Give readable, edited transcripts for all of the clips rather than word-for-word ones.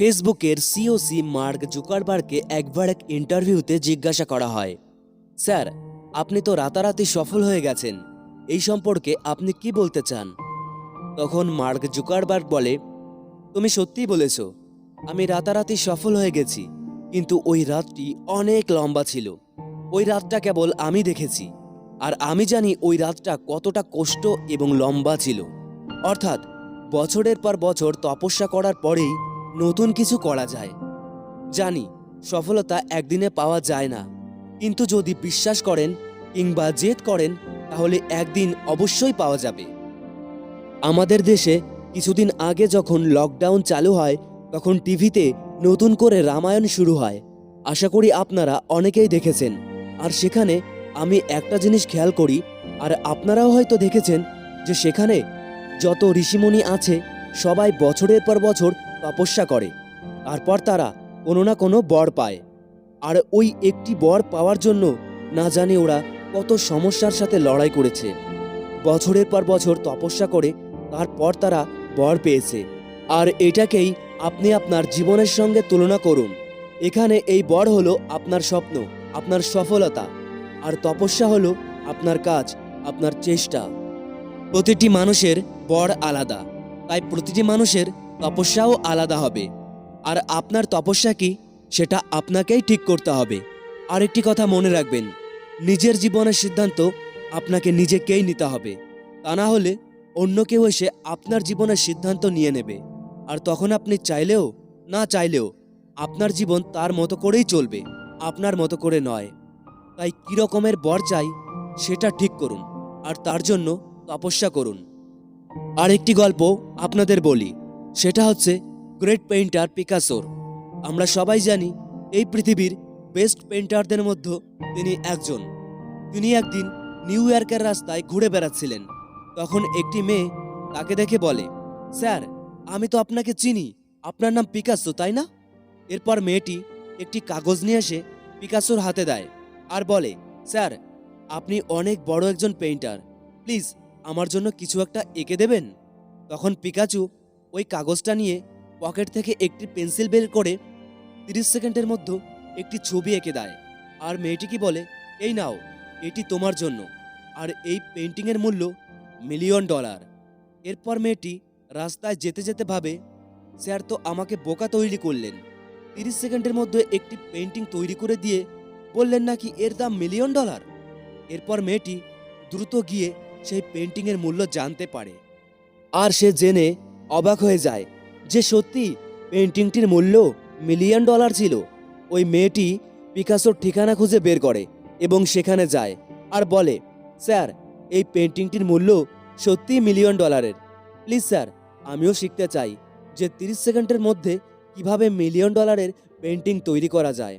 ফেসবুকের COC mark জুকারবার্গকে একবার এক ইন্টারভিউতে জিজ্ঞাসা করা হয়, স্যার, আপনি তো রাতারাতি সফল হয়ে গেছেন, এই সম্পর্কে আপনি কি বলতে চান? তখন মার্ক জুকারবার্গ বলে, তুমি সত্যিই বলেছ, আমি রাতারাতি সফল হয়ে গেছি, কিন্তু ওই রাতটি অনেক লম্বা ছিল। ওই রাতটা কেবল আমি দেখেছি, আর আমি জানি ওই রাতটা কতটা কষ্ট এবং লম্বা ছিল। অর্থাৎ বছরের পর বছর তপস্যা করার পরেই নতুন কিছু করা যায়। জানি সফলতা একদিনে পাওয়া যায় না, কিন্তু যদি বিশ্বাস করেন কিংবা জেদ করেন তাহলে একদিন অবশ্যই পাওয়া যাবে। আমাদের দেশে কিছুদিন আগে যখন লকডাউন চালু হয় তখন টিভিতে নতুন করে রামায়ণ শুরু হয়। আশা করি আপনারা অনেকেই দেখেছেন। আর সেখানে আমি একটা জিনিস খেয়াল করি, আর আপনারাও হয়তো দেখেছেন, যে সেখানে যত ঋষিমুনি আছে সবাই বছরের পর বছর তপস্যা করে, তারপর তারা কোনো না কোনো বর পায়। আর ওই একটি বর পাওয়ার জন্য না জানি ওরা কত সমস্যার সাথে লড়াই করেছে। বছরের পর বছর তপস্যা করে তারপর তারা বর পেয়েছে। আর এটাকেই আপনি আপনার জীবনের সঙ্গে তুলনা করুন। এখানে এই বর হলো আপনার স্বপ্ন, আপনার সফলতা, আর তপস্যা হলো আপনার কাজ, আপনার চেষ্টা। প্রতিটি মানুষের বর আলাদা, তাই প্রতিটি মানুষের তপস্যাও আলাদা হবে। আর আপনার তপস্যা কি সেটা আপনাকেই ঠিক করতে হবে। আরেকটি কথা মনে রাখবেন, নিজের জীবনের সিদ্ধান্ত আপনাকে নিজেকেই নিতে হবে, তা না হলে অন্য কেউ এসে আপনার জীবনের সিদ্ধান্ত নিয়ে নেবে। আর তখন আপনি চাইলেও না চাইলেও আপনার জীবন তার মতো করেই চলবে, আপনার মতো করে নয়। তাই কী রকমের বর চাই সেটা ঠিক করুন, আর তার জন্য তপস্যা করুন। আরেকটি গল্প আপনাদের বলি, সেটা হচ্ছে গ্রেট পেইন্টার পিকাসোর। আমরা সবাই জানি এই পৃথিবীর বেস্ট পেইন্টারদের মধ্যে তিনি একজন। তিনি একদিন নিউ ইয়র্কের রাস্তায় ঘুরে বেড়াচ্ছিলেন। তখন একটি মেয়ে তাকে দেখে বলে, স্যার, আমি তো আপনাকে চিনি, আপনার নাম পিকাসো, তাই না? এরপর মেয়েটি একটি কাগজ নিয়ে এসে পিকাসোর হাতে দেয় আর বলে, স্যার, আপনি অনেক বড় একজন পেইন্টার, প্লিজ আমার জন্য কিছু একটা এঁকে দেবেন? তখন পিকাচু ওই কাগজটা নিয়ে পকেট থেকে একটি পেন্সিল বের করে 30 সেকেন্ডের মধ্যে একটি ছবি এঁকে দেয়। আর মেয়েটিকে বলে, এই নাও, এটি তোমার জন্য, আর এই পেন্টিংয়ের মূল্য $1,000,000। এরপর মেয়েটি রাস্তায় যেতে যেতে ভাবে, স্যার তো আমাকে বোকা তৈরি করলেন, 30 সেকেন্ডের মধ্যে একটি পেন্টিং তৈরি করে দিয়ে বললেন নাকি এর দাম $1,000,000। এরপর মেয়েটি দ্রুত গিয়ে সেই পেন্টিংয়ের মূল্য জানতে পারে, আর সে জেনে অবাক হয়ে যায় যে সত্যি পেন্টিংটির মূল্য $1,000,000 ছিল। ওই মেয়েটি পিকাসোর ঠিকানা খুঁজে বের করে এবং সেখানে যায় আর বলে, স্যার, এই পেন্টিংটির মূল্য সত্যিই $1,000,000। প্লিজ স্যার, আমিও শিখতে চাই যে 30 সেকেন্ডের মধ্যে কিভাবে $1,000,000 পেন্টিং তৈরি করা যায়।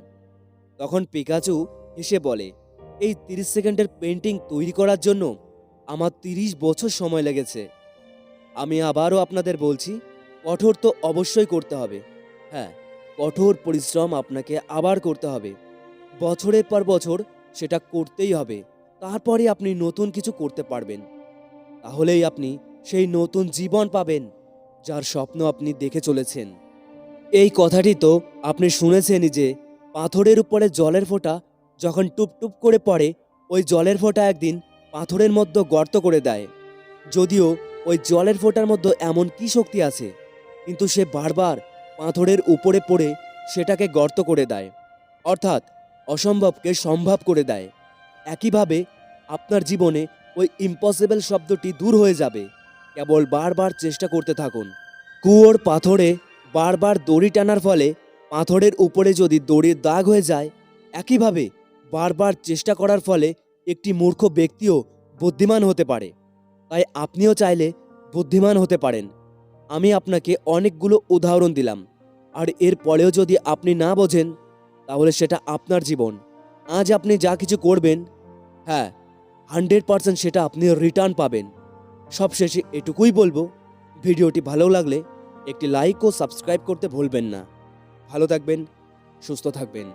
তখন পিকাচু হেসে বলে, এই 30 সেকেন্ডের পেন্টিং তৈরি করার জন্য আমার 30 বছর সময় লেগেছে। আমি আবারও আপনাদের বলছি, কঠোর তো অবশ্যই করতে হবে। হ্যাঁ, কঠোর পরিশ্রম আপনাকে আবার করতে হবে, বছরের পর বছর সেটা করতেই হবে। তারপরে আপনি নতুন কিছু করতে পারবেন। তাহলেই আপনি সেই নতুন জীবন পাবেন যার স্বপ্ন আপনি দেখে চলেছেন। এই কথাটি তো আপনি শুনেছেনই যে পাথরের উপরে জলের ফোঁটা যখন টুপ টুপ করে পড়ে, ওই জলের ফোঁটা একদিন পাথরের মধ্যে গর্ত করে দেয়। যদিও ওই জলের ফোঁটার মধ্যে এমন কি শক্তি আছে, কিন্তু সে বারবার পাথরের উপরে পড়ে সেটাকে গর্ত করে দেয়, অর্থাৎ অসম্ভবকে সম্ভব করে দেয়। একইভাবে আপনার জীবনে ওই ইম্পসিবল শব্দটি দূর হয়ে যাবে, কেবল বারবার চেষ্টা করতে থাকুন। কুয়োর পাথরে বারবার দড়ি টানার ফলে পাথরের উপরে যদি দড়ির দাগ হয়ে যায়, একইভাবে বারবার চেষ্টা করার ফলে একটি মূর্খ ব্যক্তিও বুদ্ধিমান হতে পারে। তাই আপনিও চাইলে বুদ্ধিমান হতে পারেন। আমি আপনাকে অনেকগুলো উদাহরণ দিলাম, আর এর পরেও যদি আপনি না বোঝেন তাহলে সেটা আপনার জীবন। আজ আপনি যা কিছু করবেন, হ্যাঁ, 100% সেটা আপনি রিটার্ন পাবেন। সবশেষে এটুকুই বলবো, ভিডিওটি ভালো লাগলে একটি লাইক ও সাবস্ক্রাইব করতে ভুলবেন না। ভালো থাকবেন, সুস্থ থাকবেন।